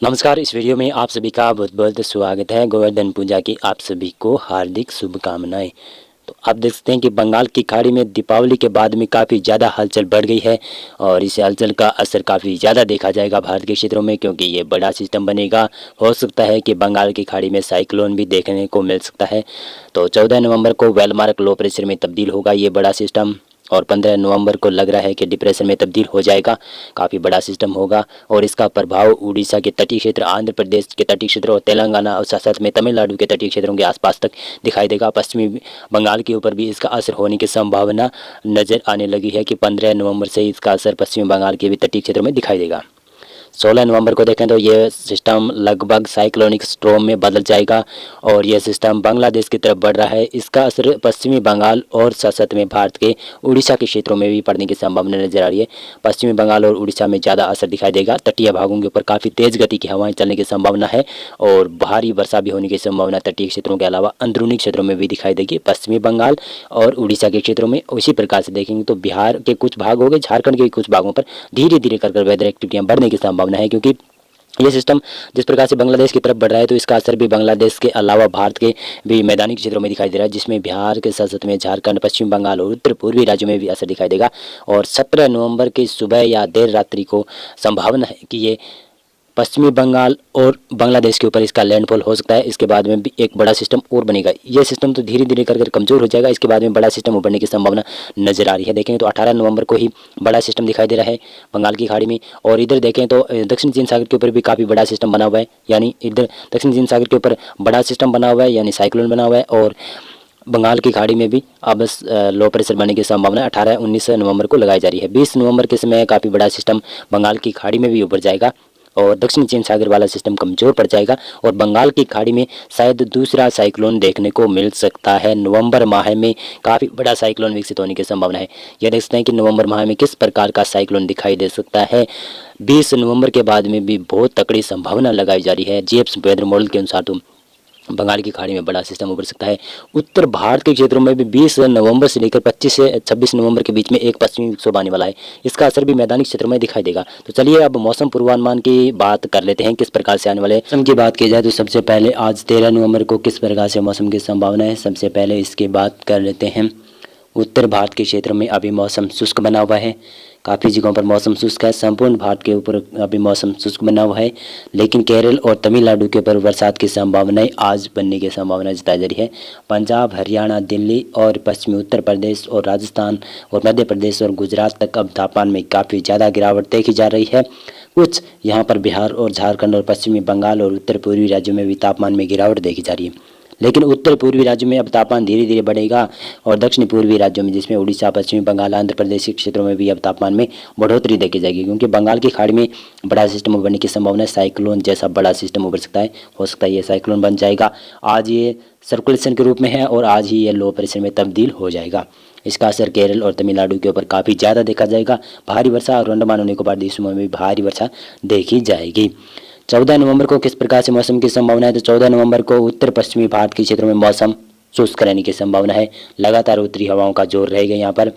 नमस्कार। इस वीडियो में आप सभी का बहुत बहुत स्वागत है। गोवर्धन पूजा की आप सभी को हार्दिक शुभकामनाएं। तो आप देख सकते हैं कि बंगाल की खाड़ी में दीपावली के बाद में काफ़ी ज़्यादा हलचल बढ़ गई है और इस हलचल का असर काफ़ी ज़्यादा देखा जाएगा भारत के क्षेत्रों में, क्योंकि ये बड़ा सिस्टम बनेगा। हो सकता है कि बंगाल की खाड़ी में साइक्लोन भी देखने को मिल सकता है। तो 14 नवंबर को वेलमार्क लो प्रेशर में तब्दील होगा ये बड़ा सिस्टम, और 15 नवंबर को लग रहा है कि डिप्रेशन में तब्दील हो जाएगा। काफ़ी बड़ा सिस्टम होगा और इसका प्रभाव उड़ीसा के तटीय क्षेत्र, आंध्र प्रदेश के तटीय क्षेत्र और तेलंगाना और साथ साथ में तमिलनाडु के तटीय क्षेत्रों के आसपास तक दिखाई देगा। पश्चिमी बंगाल के ऊपर भी इसका असर होने की संभावना नज़र आने लगी है कि 15 नवंबर से इसका असर पश्चिमी बंगाल के भी तटीय क्षेत्रों में दिखाई देगा। 16 नवंबर को देखें तो यह सिस्टम लगभग साइक्लोनिक स्ट्रॉम में बदल जाएगा और यह सिस्टम बांग्लादेश की तरफ बढ़ रहा है। इसका असर पश्चिमी बंगाल और साथ साथ में भारत के उड़ीसा के क्षेत्रों में भी पड़ने की संभावना नजर आ रही है। पश्चिमी बंगाल और उड़ीसा में ज़्यादा असर दिखाई देगा। तटीय भागों के ऊपर काफ़ी तेज़ गति की हवाएं चलने की संभावना है और भारी वर्षा भी होने की संभावना तटीय क्षेत्रों के अलावा अंदरूनी क्षेत्रों में भी दिखाई देगी, पश्चिमी बंगाल और उड़ीसा के क्षेत्रों में। उसी प्रकार से देखेंगे तो बिहार के कुछ भाग हो गए, झारखंड के कुछ भागों पर धीरे धीरे कर वेदर एक्टिविटियाँ बढ़ने की संभावना है, क्योंकि ये सिस्टम जिस प्रकार से बांग्लादेश की तरफ बढ़ रहा है तो इसका असर भी बांग्लादेश के अलावा भारत के भी मैदानी क्षेत्रों में दिखाई दे रहा है, जिसमें बिहार के साथ साथ में झारखंड, पश्चिम बंगाल और उत्तर पूर्वी राज्यों में भी असर दिखाई देगा। और 17 नवंबर की सुबह या देर रात्रि को संभावना है कि ये पश्चिमी बंगाल और बांग्लादेश के ऊपर इसका लैंडफॉल हो सकता है। इसके बाद में भी एक बड़ा सिस्टम और बनेगा। ये सिस्टम तो धीरे धीरे कर कमज़ोर हो जाएगा। इसके बाद में बड़ा सिस्टम उभरने की संभावना नजर आ रही है। देखेंगे तो 18 नवंबर को ही बड़ा सिस्टम दिखाई दे रहा है बंगाल की खाड़ी में। और इधर देखें तो दक्षिण चीन सागर के ऊपर भी काफ़ी बड़ा सिस्टम बना हुआ है, यानी इधर दक्षिण चीन सागर के ऊपर बड़ा सिस्टम बना हुआ है, यानी साइक्लोन बना हुआ है। और बंगाल की खाड़ी में भी अब लो प्रेशर बनने की संभावना 18-19 नवंबर को लगाई जा रही है। 20 नवंबर के समय काफ़ी बड़ा सिस्टम बंगाल की खाड़ी में भी उभर जाएगा और दक्षिण चीन सागर वाला सिस्टम कमज़ोर पड़ जाएगा और बंगाल की खाड़ी में शायद दूसरा साइक्लोन देखने को मिल सकता है। नवंबर माह में काफ़ी बड़ा साइक्लोन विकसित होने की संभावना है। यह देख सकते हैं कि नवंबर माह में किस प्रकार का साइक्लोन दिखाई दे सकता है। 20 नवंबर के बाद में भी बहुत तकड़ी संभावना लगाई जा रही है। जीएफ्स वेदर मॉडल के अनुसार तो बंगाल की खाड़ी में बड़ा सिस्टम उभर सकता है। उत्तर भारत के क्षेत्रों में भी 20 नवंबर से लेकर 25 से 26 नवंबर के बीच में एक पश्चिमी विक्षोभ आने वाला है। इसका असर भी मैदानी क्षेत्रों में दिखाई देगा। तो चलिए अब मौसम पूर्वानुमान की बात कर लेते हैं। किस प्रकार से आने वाले मौसम की बात की जाए तो सबसे पहले आज 13 नवंबर को किस प्रकार से मौसम की संभावना है, सबसे पहले इसकी बात कर लेते हैं। उत्तर भारत के क्षेत्र में अभी मौसम शुष्क बना हुआ है। काफ़ी जगहों पर मौसम शुष्क है। संपूर्ण भारत के ऊपर अभी मौसम शुष्क बना हुआ है, लेकिन केरल और तमिलनाडु के ऊपर बरसात की संभावनाएं आज बनने की संभावना जताई जा रही है। पंजाब, हरियाणा, दिल्ली और पश्चिमी उत्तर प्रदेश और राजस्थान और मध्य प्रदेश और गुजरात तक अब तापमान में काफ़ी ज़्यादा गिरावट देखी जा रही है। कुछ यहाँ पर बिहार और झारखंड और पश्चिमी बंगाल और उत्तर पूर्वी राज्यों में भी तापमान में गिरावट देखी जा रही है, लेकिन उत्तर पूर्वी राज्यों में अब तापमान धीरे धीरे बढ़ेगा और दक्षिण पूर्वी राज्यों में जिसमें उड़ीसा, पश्चिमी बंगाल, आंध्र प्रदेश के क्षेत्रों में भी अब तापमान में बढ़ोतरी देखी जाएगी, क्योंकि बंगाल की खाड़ी में बड़ा सिस्टम उभरने की संभावना है। साइक्लोन जैसा बड़ा सिस्टम उभर सकता है, हो सकता है ये साइक्लोन बन जाएगा। आज ये सर्कुलेशन के रूप में है और आज ही ये लो प्रेशर में तब्दील हो जाएगा। इसका असर केरल और तमिलनाडु के ऊपर काफ़ी ज़्यादा देखा जाएगा। भारी वर्षा और अंडमान और निकोबार द्वीपों में भी भारी वर्षा देखी जाएगी। 14 नवंबर को किस प्रकार से मौसम की संभावना है तो 14 नवंबर को उत्तर पश्चिमी भारत के क्षेत्रों में मौसम शुष्क रहने की संभावना है। लगातार उत्तरी हवाओं का जोर रहेगा। यहाँ पर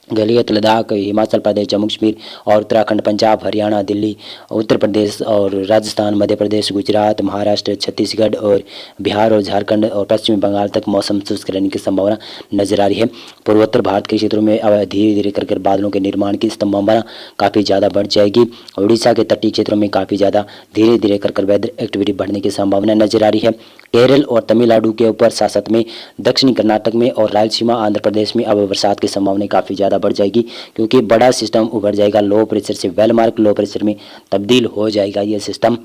गलियत, लद्दाख, हिमाचल प्रदेश, जम्मू कश्मीर और उत्तराखंड, पंजाब, हरियाणा, दिल्ली, उत्तर प्रदेश और राजस्थान, मध्य प्रदेश, गुजरात, महाराष्ट्र, छत्तीसगढ़ और बिहार और झारखंड और पश्चिमी बंगाल तक मौसम शुष्क रहने की संभावना नजर आ रही है। पूर्वोत्तर भारत के क्षेत्रों में अब धीरे धीरे कर बादलों के निर्माण की संभावना काफ़ी ज़्यादा बढ़ जाएगी। उड़ीसा के तटीय क्षेत्रों में काफ़ी ज़्यादा धीरे धीरे कर वेदर एक्टिविटी बढ़ने की संभावना नजर आ रही है। केरल और तमिलनाडु के ऊपर साथ साथ में दक्षिणी कर्नाटक में और रायलसीमा, आंध्र प्रदेश में अब बरसात की संभावना काफ़ी ज़्यादा बढ़ जाएगी, क्योंकि बड़ा सिस्टम उभर जाएगा। लो प्रेशर से वेलमार्क लो प्रेशर में तब्दील हो जाएगा ये सिस्टम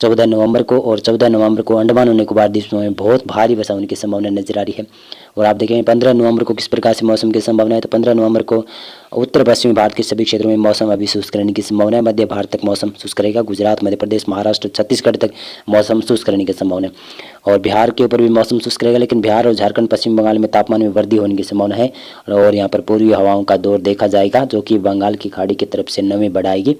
14 नवंबर को। और 14 नवंबर को अंडमान और निकोबार द्वीपों में बहुत भारी वर्षा होने की संभावना नजर आ रही है। और आप देखेंगे 15 नवंबर को किस प्रकार से मौसम की संभावना है तो 15 नवंबर को उत्तर पश्चिमी भारत के सभी क्षेत्रों में मौसम अभी शुष्क रहने की संभावना है। मध्य भारत तक मौसम शुष्क रहेगा। गुजरात, मध्य प्रदेश, महाराष्ट्र, छत्तीसगढ़ तक मौसम शुष्क रहने की संभावना है। और बिहार के ऊपर भी मौसम शुष्क रहेगा, लेकिन बिहार और झारखंड, पश्चिम बंगाल में तापमान में वृद्धि होने की संभावना है। और यहाँ पर पूर्वी हवाओं का दौर देखा जाएगा, जो कि बंगाल की खाड़ी की तरफ से नमी बढ़ाएगी।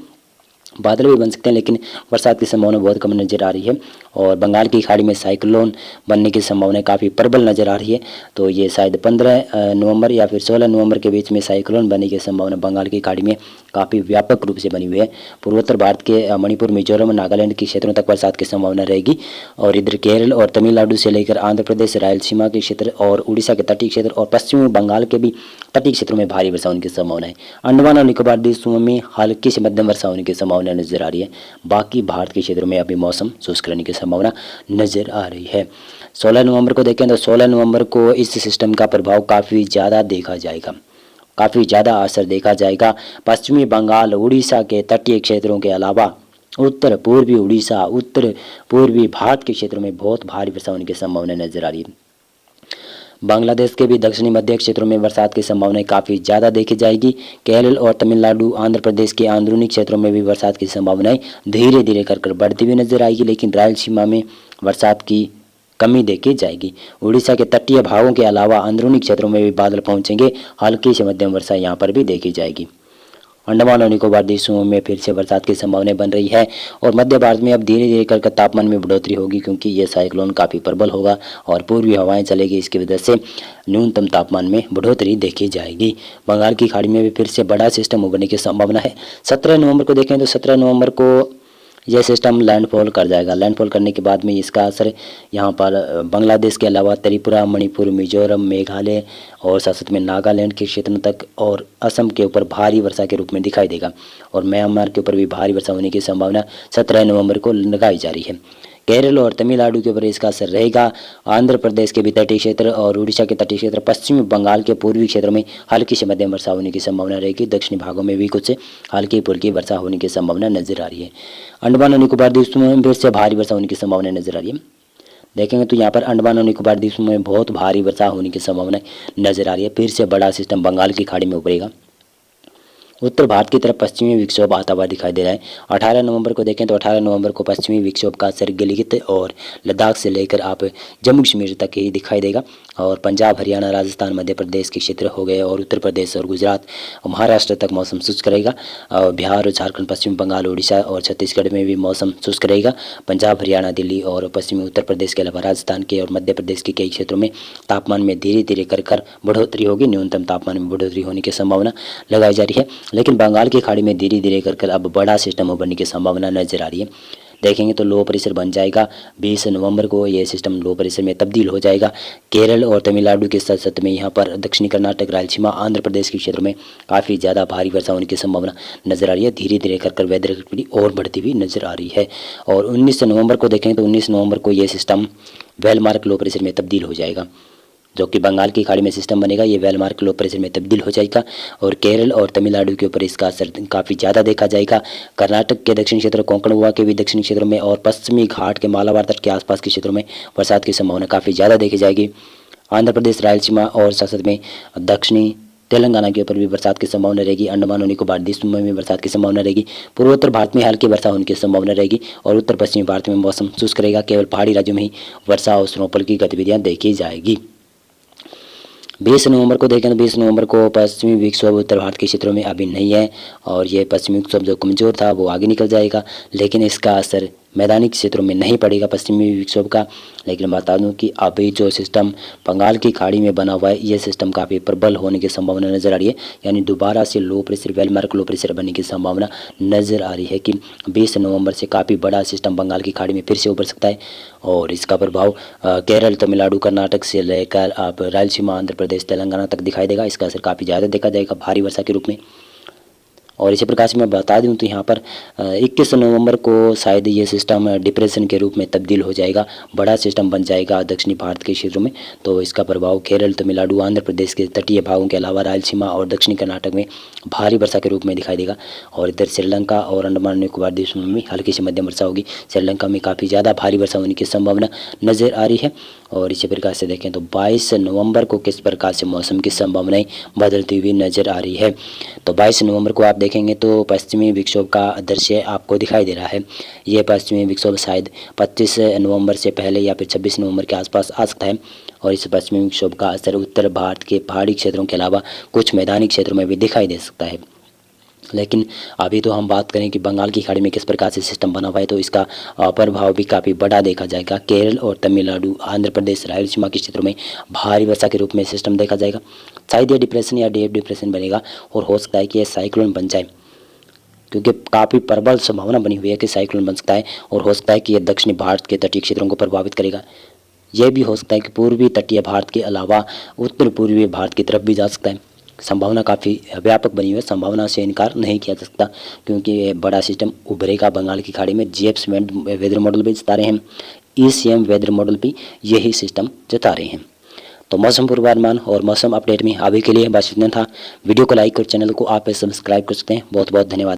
बादल भी बन सकते हैं, लेकिन बरसात की संभावना बहुत कम नज़र आ रही है। और बंगाल की खाड़ी में साइक्लोन बनने की संभावना काफ़ी प्रबल नज़र आ रही है। तो ये शायद 15 नवंबर या फिर 16 नवंबर के बीच में साइक्लोन बनने की संभावना बंगाल की खाड़ी में काफ़ी व्यापक रूप से बनी हुई है। पूर्वोत्तर भारत के मणिपुर, मिजोरम, नागालैंड के क्षेत्रों तक बरसात की संभावना रहेगी और इधर केरल और तमिलनाडु से लेकर आंध्र प्रदेश, रायलसीमा के क्षेत्र और उड़ीसा के तटीय क्षेत्र और पश्चिमी बंगाल के भी तटीय क्षेत्रों में भारी वर्षा होने की संभावना है। अंडमान और निकोबार द्वीप में हल्की से मध्यम वर्षा होने की संभावना नजर आ रही है। बाकी भारत के क्षेत्रों में अभी मौसम शुष्क रहने की संभावना नजर आ रही है। 16 नवंबर को देखें तो 16 नवंबर को इस सिस्टम का प्रभाव काफ़ी ज़्यादा देखा जाएगा, काफ़ी ज़्यादा असर देखा जाएगा। पश्चिमी बंगाल, उड़ीसा के तटीय क्षेत्रों के अलावा उत्तर पूर्वी उड़ीसा, उत्तर पूर्वी भारत के क्षेत्रों में बहुत भारी वर्षा होने की संभावना नजर आ रही है। बांग्लादेश के भी दक्षिणी मध्य क्षेत्रों में बरसात की संभावनाएं काफ़ी ज़्यादा देखी जाएगी। केरल और तमिलनाडु, आंध्र प्रदेश के अंदरूनी क्षेत्रों में भी बरसात की संभावनाएं धीरे धीरे कर बढ़ती हुई नजर आएगी, लेकिन रायलसीमा में बरसात की कमी देखी जाएगी। उड़ीसा के तटीय भागों के अलावा अंदरूनी क्षेत्रों में भी बादल पहुंचेंगे, हल्की से मध्यम वर्षा यहां पर भी देखी जाएगी। अंडमान और निकोबार द्वीपों में फिर से बरसात की संभावनाएं बन रही है और मध्य भारत में अब धीरे धीरे कर तापमान में बढ़ोतरी होगी, क्योंकि ये साइक्लोन काफ़ी प्रबल होगा और पूर्वी हवाएं चलेगी। इसकी वजह से न्यूनतम तापमान में बढ़ोतरी देखी जाएगी। बंगाल की खाड़ी में भी फिर से बड़ा सिस्टम उभरने की संभावना है। 17 नवंबर को देखें तो 17 नवंबर को यह सिस्टम लैंडफॉल कर जाएगा। लैंडफॉल करने के बाद में इसका असर यहाँ पर बांग्लादेश के अलावा त्रिपुरा, मणिपुर, मिजोरम, मेघालय और साथ में नागालैंड के क्षेत्रों तक और असम के ऊपर भारी वर्षा के रूप में दिखाई देगा और म्यांमार के ऊपर भी भारी वर्षा होने की संभावना 17 नवंबर को लगाई जा रही है। केरल और तमिलनाडु के ऊपर इसका असर रहेगा। आंध्र प्रदेश के भी तटीय क्षेत्र और उड़ीसा के तटीय क्षेत्र, पश्चिमी बंगाल के पूर्वी क्षेत्रों में हल्की से मध्यम वर्षा होने की संभावना रहेगी। दक्षिणी भागों में भी कुछ हल्की फुल्की वर्षा होने की संभावना नजर आ रही है। अंडमान और निकोबार द्वीपों में फिर से भारी वर्षा होने की संभावना नजर आ रही है। देखेंगे तो यहाँ पर अंडमान और निकोबार द्वीपों में बहुत भारी वर्षा होने की संभावना नजर आ रही है। फिर से बड़ा सिस्टम बंगाल की खाड़ी में उभरेगा। उत्तर भारत की तरफ पश्चिमी विक्षोभ आता हुआ दिखाई दे रहा है। 18 नवंबर को देखें तो 18 नवंबर को पश्चिमी विक्षोभ का असर गिलगित और लद्दाख से लेकर आप जम्मू कश्मीर तक ही दिखाई देगा और पंजाब, हरियाणा, राजस्थान, मध्य प्रदेश के क्षेत्र हो गए और उत्तर प्रदेश और गुजरात और महाराष्ट्र तक मौसम शुष्क रहेगा। और बिहार, झारखंड, पश्चिम बंगाल, उड़ीसा और छत्तीसगढ़ में भी मौसम शुष्क रहेगा। पंजाब, हरियाणा, दिल्ली और पश्चिमी उत्तर प्रदेश के अलावा राजस्थान के और मध्य प्रदेश के कई क्षेत्रों में तापमान में धीरे धीरे कर बढ़ोतरी होगी। न्यूनतम तापमान में बढ़ोतरी होने की संभावना लगाई जा रही है, लेकिन बंगाल की खाड़ी में धीरे धीरे कर अब बड़ा सिस्टम उभरने की संभावना नजर आ रही है। देखेंगे तो लो प्रेशर बन जाएगा। 20 नवंबर को यह सिस्टम लो प्रेशर में तब्दील हो जाएगा। केरल और तमिलनाडु के साथ साथ में यहाँ पर दक्षिणी कर्नाटक, रायलसीमा, आंध्र प्रदेश के क्षेत्र में काफ़ी ज़्यादा भारी वर्षा होने की संभावना नजर आ रही है। धीरे धीरे कर वेदर एक्टिविटी और बढ़ती हुई नजर आ रही है। और 19 नवंबर को देखेंगे तो 19 नवंबर को यह सिस्टम वेलमार्क लो प्रेशर में तब्दील हो जाएगा, जो कि बंगाल की खाड़ी में सिस्टम बनेगा। ये वेलमार्क लो प्रेशर में तब्दील हो जाएगा और केरल और तमिलनाडु के ऊपर इसका असर काफ़ी ज़्यादा देखा जाएगा। कर्नाटक के दक्षिणी क्षेत्र, कोंकण गोवा के भी दक्षिणी क्षेत्रों में और पश्चिमी घाट के मालाबार तट के आसपास के क्षेत्रों में बरसात की संभावना काफ़ी ज़्यादा देखी जाएगी। आंध्र प्रदेश, रायलसीमा और साथ में दक्षिणी तेलंगाना के ऊपर भी बरसात की संभावना रहेगी। अंडमान और निकोबार द्वीपों में भी बरसात की संभावना रहेगी। पूर्वोत्तर भारत में हल्की वर्षा होने की संभावना रहेगी और उत्तर पश्चिमी भारत में मौसम शुष्क रहेगा। केवल पहाड़ी राज्यों में ही वर्षा और स्नोफॉल की गतिविधियाँ देखी जाएगी। 20 नवंबर को देखें तो 20 नवंबर को पश्चिमी विक्षोभ उत्तर भारत के क्षेत्रों में अभी नहीं है और ये पश्चिमी विक्षोभ जो कमज़ोर था वो आगे निकल जाएगा, लेकिन इसका असर मैदानी क्षेत्रों में नहीं पड़ेगा पश्चिमी विक्षोभ का। लेकिन बता दूं कि अभी जो सिस्टम बंगाल की खाड़ी में बना हुआ है, ये सिस्टम काफ़ी प्रबल होने की संभावना नज़र आ रही है। यानी दोबारा से low pressure, well-marked low pressure बनने की संभावना नज़र आ रही है कि 20 नवंबर से काफ़ी बड़ा सिस्टम बंगाल की खाड़ी में फिर से उभर सकता है और इसका प्रभाव केरल, तमिलनाडु, कर्नाटक से लेकर आप रायलसीमा, आंध्र प्रदेश, तेलंगाना तक दिखाई देगा। इसका असर काफ़ी ज़्यादा देखा जाएगा भारी वर्षा के रूप में। और इसी प्रकार से मैं बता दूं तो यहाँ पर 21 नवंबर को शायद ये सिस्टम डिप्रेशन के रूप में तब्दील हो जाएगा, बड़ा सिस्टम बन जाएगा दक्षिणी भारत के क्षेत्रों में। तो इसका प्रभाव केरल, तमिलनाडु, आंध्र प्रदेश के तटीय भागों के अलावा रायलसीमा और दक्षिणी कर्नाटक में भारी वर्षा के रूप में दिखाई देगा और इधर श्रीलंका और अंडमान निकोबार द्वीपों में भी हल्की से मध्यम वर्षा होगी। श्रीलंका में काफ़ी ज़्यादा भारी वर्षा होने की संभावना नज़र आ रही है। और इसी प्रकार से देखें तो 22 नवंबर को किस प्रकार से मौसम की संभावनाएं बदलती हुई नज़र आ रही है। तो 22 नवंबर को आप देखेंगे तो पश्चिमी विक्षोभ का दृश्य आपको दिखाई दे रहा है। ये पश्चिमी विक्षोभ शायद 25 नवंबर से पहले या फिर 26 नवंबर के आसपास आ सकता है और इस पश्चिमी विक्षोभ का असर उत्तर भारत के पहाड़ी क्षेत्रों के अलावा कुछ मैदानी क्षेत्रों में भी दिखाई दे सकता है। लेकिन अभी तो हम बात करें कि बंगाल की खाड़ी में किस प्रकार से सिस्टम बना हुआ है, तो इसका प्रभाव भी काफ़ी बड़ा देखा जाएगा। केरल और तमिलनाडु, आंध्र प्रदेश, रायलसीमा के क्षेत्रों में भारी वर्षा के रूप में सिस्टम देखा जाएगा। शायद ये डिप्रेशन या डीप डिप्रेशन बनेगा और हो सकता है कि यह साइक्लोन बन जाए। क्योंकि काफ़ी प्रबल संभावना बनी हुई है कि साइक्लोन बन सकता है और हो सकता है कि यह दक्षिणी भारत के तटीय क्षेत्रों को प्रभावित करेगा। यह भी हो सकता है कि पूर्वी तटीय भारत के अलावा उत्तर पूर्वी भारत की तरफ भी जा सकता है। संभावना काफ़ी व्यापक बनी हुई है, संभावना से इनकार नहीं किया जा सकता, क्योंकि ये बड़ा सिस्टम उभरेगा बंगाल की खाड़ी में। जेम्स वेदर मॉडल भी जता रहे हैं, ECM वेदर मॉडल भी यही सिस्टम जता रहे हैं। तो मौसम पूर्वानुमान और मौसम अपडेट में अभी के लिए बस इतना था। वीडियो को लाइक और चैनल को आप सब्सक्राइब कर सकते हैं। बहुत बहुत धन्यवाद।